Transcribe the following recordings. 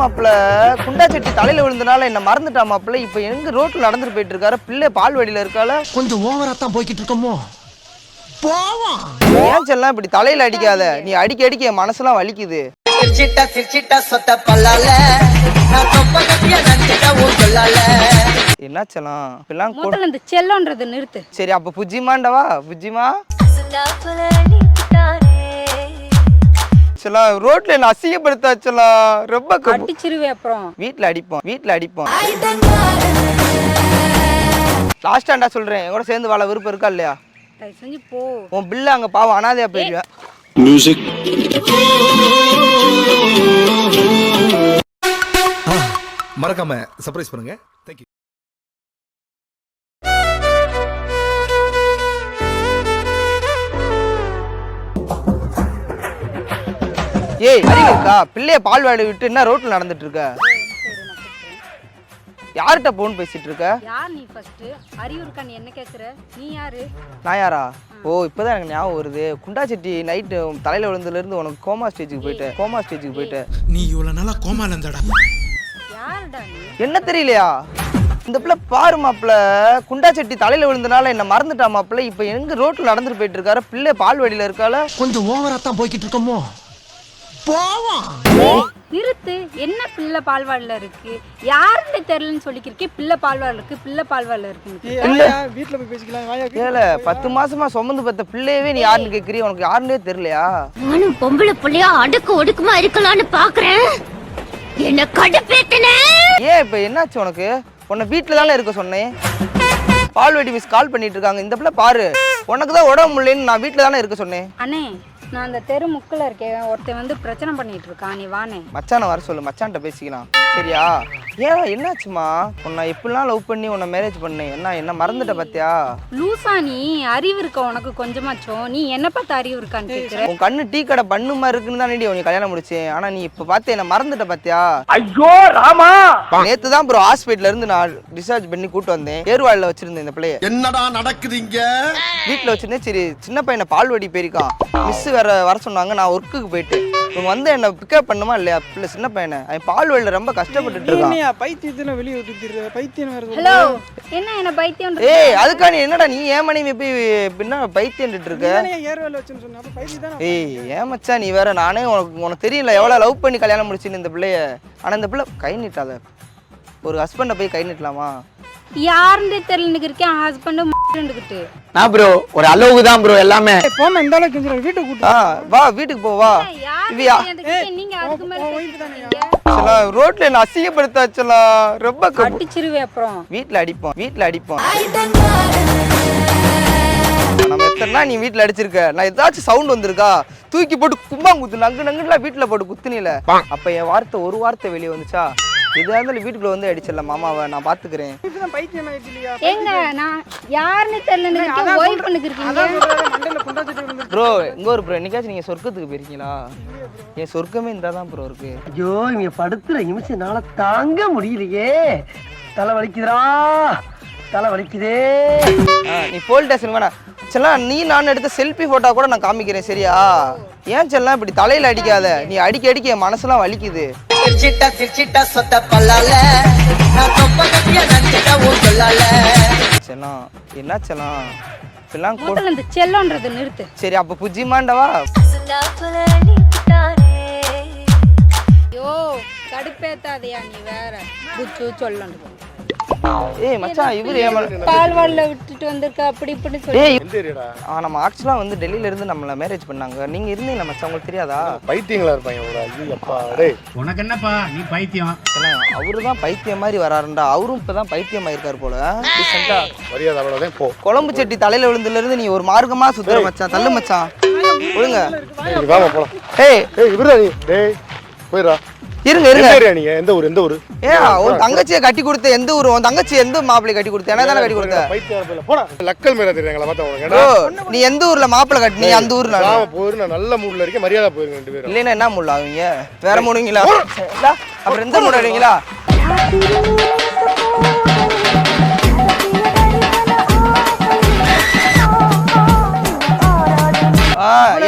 மாப்பிள்ள குண்டா சட்டி தலையில விழுந்தனால என்ன மறந்துட்டா மாப்பிள்ள. இப்ப எங்க ரோட்ல நடந்துட்டு போயிட்டு இருக்காரு. பிள்ளை பால் வடியில இருக்கால. கொஞ்சம் ஓவரா தான் போய்கிட்டு இருக்கோமோ. போவோம். ஏன் செல்லாம் இப்படி தலையில அடிக்காத. நீ அடிக்க அடிக்க என் மனசுலாம் வலிக்குது. என்ன செல்லாம் இப்பெல்லாம் முதல்ல இந்த செல்லம்ன்றது நிறுத்து. சரி அப்ப புஜ்ஜிமாண்டவா புஜ்ஜிமா செல்லாம் ரோட்ல என்ன அசிங்கப்படுத்தா செல்லாம். ரொம்ப அடிச்சிருவே. அப்புறம் வீட்ல அடிப்போம். லாஸ்டாண்டா சொல்றேன். என் கூட சேர்ந்து வாழ விருப்பம் இருக்கா இல்லையா? செஞ்சு போ. உன் பிள்ளை அங்க பாவம் அனாதையா போயிடுவேன். மியூசிக் மறக்காம சர்ப்ரைஸ் பண்ணுங்க. தேங்க்யூ. ஏய் அறிவு இருக்கா? பிள்ளைய பால் வாடி விட்டு என்ன ரோட்ல நடந்துட்டு இருக்க? யார்கிட்ட போன் பேசிட்டு இருக்க? யார் நீ? ஃபர்ஸ்ட் அறிவு இருக்கா? நீ என்ன கேக்குற? நீ யாரு? நான் யாரா? ஓ இப்பதான் எனக்கு ஞாபகம் வருது. குண்டா சட்டி நைட்டு தலையில விழுந்ததுல இருந்து உனக்கு கோமா ஸ்டேஜுக்கு போயிட்டேன். நீ இவ்வளவு நாளா கோமால இருந்தடா. யாருடா நீ? என்ன தெரியலையா? இந்த பிள்ளை பாரு மாப்பிள்ள குண்டா சட்டி தலையில விழுந்தனால என்ன மறந்துட்டா மாப்பிள்ள. இப்ப எங்க ரோட்ல நடந்துட்டு போயிட்டு இருக்காரு. பிள்ளை பால் வடியில இருக்கால. கொஞ்சம் ஓவரா தான் போய்கிட்டு இருக்கோமோ. போவோம். நிறுத்து. என்ன பிள்ளை பால்வாடில இருக்கு? யாருன்னு தெரியலன்னு சொல்லிக்கிறக்கே பிள்ளை பால்வாடில இருக்கு. வீட்டுல போய் பேசிக்கலாம். ஏல 10 மாசமா சுமந்து பெத்த பிள்ளையவே நீ யாருன்னு கேக்குறீ? உனக்கு யாருன்னே தெரியலையா? நானும் பொம்பளை பிள்ளையா அடுக்கு ஒடுக்குமா இருக்கலாம்னு பாக்குறேன். என்ன கடுப்பேத்தனே. ஏன் இப்ப என்னாச்சு உனக்கு? உன்னை வீட்டுல தானே இருக்க சொன்னேன். பால்வடி மிஸ் கால் பண்ணிட்டு இருக்காங்க. இந்த பிள்ளை பாரு உனக்கு தான் உடம்பு முடியலன்னு நான் வீட்டுல தானே இருக்க சொன்னேன். அண்ணே நான் அந்த தெரு முக்கில் இருக்கேன். ஒருத்தன் வந்து பிரச்சனை பண்ணிட்டு இருக்கான். நீ வானே. மச்சான வர சொல்லு. மச்சான்ட்ட பேசிக்கலாம் சரியா? ஏன் என்னாச்சுமா? உன்னை எப்படிலாம் லவ் பண்ணி உன்னை மேரேஜ் பண்ணேன். என்ன மறந்துட்ட பாத்தியா? லூசா நீ? அறிவு இருக்கா உனக்கு கொஞ்சமாச்சும்? நீ என்ன பார்த்து அறிவு இருக்கான்னு கேக்குற? உன் கண்ணு டீ கடை பண்ணு மாதிரி இருக்குன்னு தானே உனக்கு கல்யாணம் முடிச்சேன். ஆனா நீ இப்ப பார்த்து என்ன மறந்துட்ட பாத்தியா? ஐயோ ராமா, நேத்து தான் ப்ரோ ஹாஸ்பிட்டல்ல இருந்து நான் டிஸ்சார்ஜ் பண்ணி கூட்டு வந்தேன். ஏர்வாடில வச்சிருந்தேன் இந்த பிள்ளைய. என்னடா நடக்குது இங்க? வீட்டுல வச்சிருந்தேன். சரி சின்ன பையனை பால்வடி போயிருக்கான். மிஸ் வேற வர சொன்னாங்க. நான் ஒர்க்குக்கு போயிட்டு இவங்க வந்து என்ன பிக்கப் பண்ணுமா இல்லையா? பிள்ளை சின்ன பையனை அவன் பால்வடியில ரொம்ப கஷ்டப்பட்டுட்டு இருக்கான். பைத்தியத்துல வெளியே விட்டுற பைத்தியம் வேற. ஹலோ என்ன பைத்தியம்? ஏய் அதுக்கா நீ என்னடா நீ ஏன் மனைவி போய் பின்ன பைத்தியம் இருக்க? ஏர்வேல வச்சுன்னு சொன்னா அப்ப பைத்தியம் தான். ஏய் ஏன் மச்சான் நீ வேற. நானே உனக்கு தெரியல எவ்வளவு லவ் பண்ணி கல்யாணம் முடிச்சுன்னு இந்த பிள்ளைய. ஆனா இந்த பிள்ளை கை நீட்டாத. ஒரு ஹஸ்பண்ட போய் கை நீட்டலாமா? யாருன்னு தெரியலன்னு இருக்கேன். ஹஸ்பண்ட் கிட்ட நான் ப்ரோ ஒரு அளவுக்கு தான் ப்ரோ எல்லாமே. போமா இந்த அளவுக்கு கொஞ்சம் வீட்டுக்கு கூட்டு வா வீட்டுக்கு போ வா. இவியா நீங்க அதுக்கு மேல ரோட்ல என்ன அசிங்கப்படுத்தாச்சலா. ரொம்ப அடிச்சிருவே. அப்புறம் வீட்ல அடிப்போம். நம்ம எத்தனை நீ வீட்டுல அடிச்சிருக்க. நான் ஏதாச்சும் சவுண்ட் வந்திருக்கா தூக்கி போட்டு கும்பாங்குத்து நங்குலாம் வீட்டுல போட்டு குத்துனில. அப்ப என் வார்த்தை ஒரு வார்த்தை வெளியே வந்துச்சா? எதா இருந்தாலும் வீட்டுக்குள்ள வந்து அடிச்சிடல மாமாவை நான் பாத்துக்கிறேன். பைத்தியம் ஆயிடுச்சு இல்லையா? எங்க நான் யாருன்னு தெரியல. ஓய் பண்ணிட்டு இருக்கீங்க ப்ரோ. இங்க ஒரு ப்ரோ என்னைக்காச்சும் நீங்க சொர்க்கத்துக்கு போயிருக்கீங்களா? என் சொர்க்கமே இந்தாதான் ப்ரோ இருக்கு. ஐயோ இங்க படுத்துற நிமிஷம்னால தாங்க முடியலையே. தலை வலிக்குதே. நீ போலீஸ் ஸ்டேஷன் வேணா செல்லாம். நீ நான் எடுத்த செல்ஃபி போட்டோ கூட நான் காமிக்கிறேன் சரியா? ஏன் செல்லாம் இப்படி தலையில அடிக்காத. நீ அடிக்க அடிக்க என் மனசுலாம் வலிக்குது. செல்லாம் என்ன செல்லாம் இப்பெல்லாம் முதல்ல இந்த செல்லம்ன்றது நிறுத்து. சரி அப்ப புஜ்ஜிமாண்டவா? ஐயோ கடுப்பேத்தாதையா நீ வேற. புச்சு சொல்லணும். ஏய் மச்சான் இவரு பால்வாடில விட்டுட்டு வந்திருக்க அப்படி இப்படி சொல்லி. நம்ம ஆக்சுவலா வந்து டெல்லியில இருந்து நம்மள மேரேஜ் பண்ணாங்க. நீங்க இருந்தீங்களா மச்சான்? உங்களுக்கு தெரியாதா? பைத்தியங்களா இருப்பாங்க. உனக்கு என்னப்பா நீ பைத்தியம்? அவருதான் பைத்தியம் மாதிரி வராருண்டா. அவரும் இப்பதான் பைத்தியம் ஆயிருக்காரு போல. மரியாதை அவ்வளவுதான் போ. குழம்பு சட்டி தலையில விழுந்ததுல இருந்து நீ ஒரு மார்க்கமா சுத்துற மச்சான். தள்ளு மச்சான் ஒழுங்க. வாமா போலாம். ஏய் இவரா நீ? டேய் போயிரா. இருங்க நீங்க எந்த ஊரு? ஏன் உன் தங்கச்சியை கட்டி கொடுத்த எந்த ஊரு? உன் தங்கச்சி எந்த மாப்பிள்ளை கட்டி கொடுத்த? என்ன தானே கட்டி கொடுத்த? பைத்தியம் போடா. லக்கல் மேல தெரியுங்களா பார்த்தா உனக்கு? நீ எந்த ஊர்ல மாப்பிள்ளை கட்டி? நீ அந்த ஊர்ல போயிரு. நான் நல்ல மூட்ல இருக்கேன். மரியாதை போயிருங்க ரெண்டு பேரும். இல்லைன்னா என்ன மூட்ல ஆவீங்க? வேற மூடுவீங்களா? அப்புறம் எந்த மூட ஆடுவீங்களா?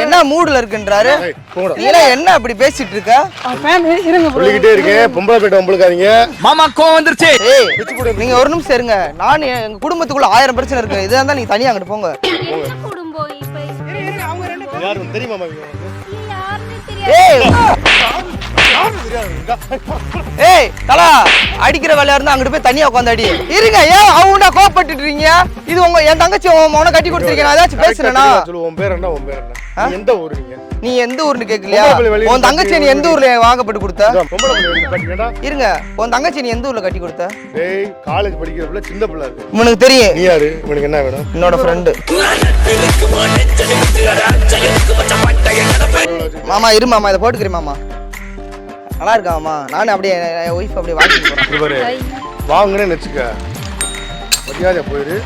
என்ன மூடுல இருக்குன்றாரு போங்கடா. நீ என்ன அப்படி பேசிட்டு இருக்க ஃபேன் இருங்க bro. சொல்லிக்கிட்டே இருக்கேன் பொம்பளை பேட்டை உங்களுக்காதீங்க. மாமா கோவம் வந்துருச்சு. ஏய் நீங்க ஒரு நிமிஷம் இருங்க நான் எங்க குடும்பத்துக்குள்ள 1000 பிரச்சனை இருக்கு இதா இருந்தா நீங்க தனியா அங்கிட்டு போங்க என்ன குடும்பம் இப்ப இருங்க, அவங்க ரெண்டு பேரும் யாரும் தெரியுமா இவங்க? யாருன்னு தெரியாது. ஏய் யாரும் தெரியாதுங்க. ஏய் தலா அடிக்கிற வேலையா இருந்தா அங்கிட்டு போய் தனியா உட்காந்து அடி இருங்க ஏன் அவங்க கோவப்பட்டுட்டு இருக்கீங்க இது உங்க என் தங்கச்சி உன கட்டி கொடுத்துருக்கேன் நான் ஏதாச்சும் பேசுறேனா சொல்லு, உன் பேர் என்ன? உன் பேர் என்ன? நீ எந்த ஊரு நீங்க? நீ எந்த ஊர்னு கேட்கலையா பொம்பளை பிள்ளை வெளிய உன் தங்கச்சி நீ எந்த ஊர்ல வாங்கப்பட்டு கொடுத்த இதான் பொம்பளை பிள்ளை வெளிய கட்டிக்கடா. இருங்க உன் தங்கச்சி நீ எந்த ஊர்ல கட்டி கொடுத்த டேய் காலேஜ் படிக்கிற பிள்ளை சின்ன பிள்ளை அது. உனக்கு தெரியும் நீ யாரு? உனக்கு என்ன வேணும்? என்னோட ஃப்ரெண்டு மாமா இரு மாமா இதை போட்டுக்கிறேன் மாமா நல்லா இருக்கா மாமா நானும் அப்படியே என் ஒய்ஃப் அப்படியே வாங்கிட்டு போறேன் இது பாரு வாங்குனேன்னு வச்சுக்க மரியாதை போயிரு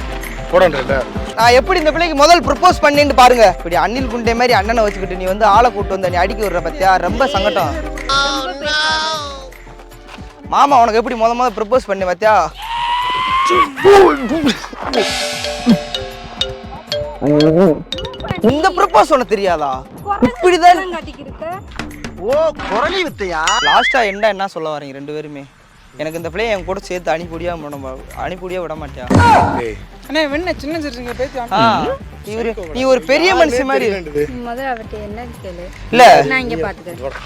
போடன்றல. நான் எப்படி இந்த பிள்ளைக்கு முதல் ப்ரப்போஸ் பண்ணிட்டு பாருங்க இப்படி அணில் குண்டே மாதிரி அண்ணனை வச்சுக்கிட்டு நீ வந்து ஆளை கூட்டு வந்து நீ அடிக்க விடுற பத்தியா ரொம்ப சங்கடம் மாமா உனக்கு எப்படி முத ப்ரப்போஸ் பண்ணி பாத்தியா இந்த ப்ரப்போஸ் உனக்கு தெரியாதா இப்படிதான் காட்டிக்கிருக்க ஓ குரலி வித்தையா? லாஸ்டா என்ன சொல்ல வரீங்க ரெண்டு பேருமே எனக்கு இந்த பிள்ளைய என் கூட சேர்த்து அனுப்பிடியா விட மாட்டியா டேய் அண்ணே வெண்ண சின்ன சிறுங்க பேசி ஆ, நீ ஒரு பெரிய மனுஷன் மாதிரி என்னது? முதல்ல அவட்ட என்னன்னு கேளு இல்ல நான் இங்க பாத்துக்கிறேன்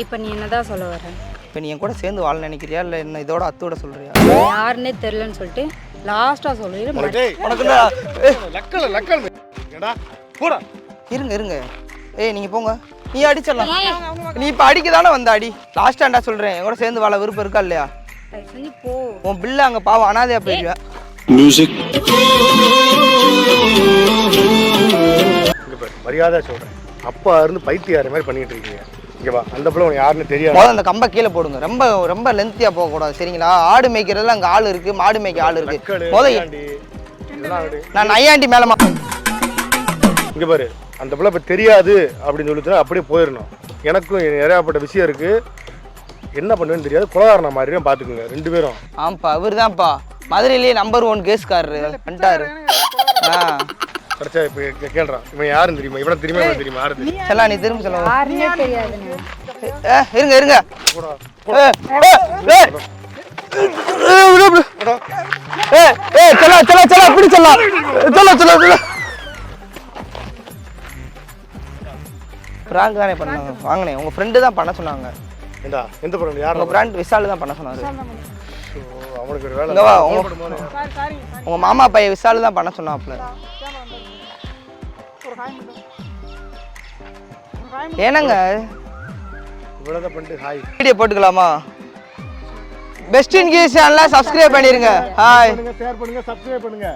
இப்ப நீ என்னதான் சொல்ல வர இப்ப நீ என் கூட சேர்ந்து வாழ நினைக்கிறியா இல்ல என்ன இதோட அத்தோட சொல்றியா யாருன்னே தெரியலன்னு சொல்லிட்டு லாஸ்டா சொல்லிடு டேய் உனக்கு லக்கல லக்கல் ஏடா போடா. இருங்க ஏய் நீங்க போங்க நீ அடிச்சிடலாம் நீ இப்ப அடிக்க தானே வந்த அடி லாஸ்டாண்டா சொல்றேன் என் கூட சேர்ந்து வாழ விருப்பம் இருக்கா இல்லையா செஞ்சு போ உன் பிள்ளை அங்க பாவம் அனாதையா போயிடுவேன் இங்க பாரு மரியாதை சொல்றேன் அப்பா இருந்து பைத்தியார மாதிரி பண்ணிட்டு இருக்கீங்க. இங்க வா அந்த பிள்ளை உனக்கு யாருன்னு தெரியாது. முதல்ல அந்த கம்பை கீழே போடுங்க ரொம்ப ரொம்ப லென்த்தியா போக கூடாது சரிங்களா ஆடு மேய்க்கிறதுல அங்க ஆள் இருக்கு மாடு மேய்க்க ஆள் இருக்கு லக்கலு, முதல்ல நையாண்டி, எல்லாம் விடு. நான் நையாண்டி மேலமா இங்க பாரு அந்த பிள்ளை இப்ப தெரியாது அப்படின்னு சொல்லிட்டு அப்படியே போயிடணும். எனக்கும் நிறையாப்பட்ட விஷயம் இருக்கு என்ன பண்ணுவேன்னு தெரியாது குலகாரண மாதிரி பாத்துக்குங்க ரெண்டு பேரும். ஆமாப்பா இவருதான்ப்பா மதுரையிலேயே நம்பர் 1 கேஸ்காரரு வந்துட்டாரு கிடைச்சா இப்ப கேள்றான் இவன் யாருன்னு தெரியுமா? இவனை தெரியுமா? இவன் தெரியுமா? யாரு தெரியும்? செல்லா நீ திரும்ப சொல்லுங்க யாருன்னே தெரியாதுன்னு இருங்க போடா. செல்லா அப்படி சொல்ல பிராங்க் தானே பண்ணாங்க வாங்கினேன் உங்க ஃப்ரெண்டு தான் பண்ண சொன்னாங்க ஏண்டா எந்த படம் யார்? உங்க பிராண்ட் விசால் தான் பண்ண சொன்னாரு அவனுக்கு ஒரு வேலை. இங்க வா உங்க மாமா பையன் விசால் தான் பண்ண சொன்னாப்ல ஒரு காய் மட்டும் ஒரு காய் ஏனங்க இவ்வளவுதான் பண்ணிட்டு ஹாய் வீடியோ போட்டுக்கலாமா பெஸ்ட் இன் கீஸ் சேனலை சப்ஸ்கிரைப் பண்ணிருங்க ஹாய் ஷேர் பண்ணுங்க சப்ஸ்கிரைப் பண்ணுங்க.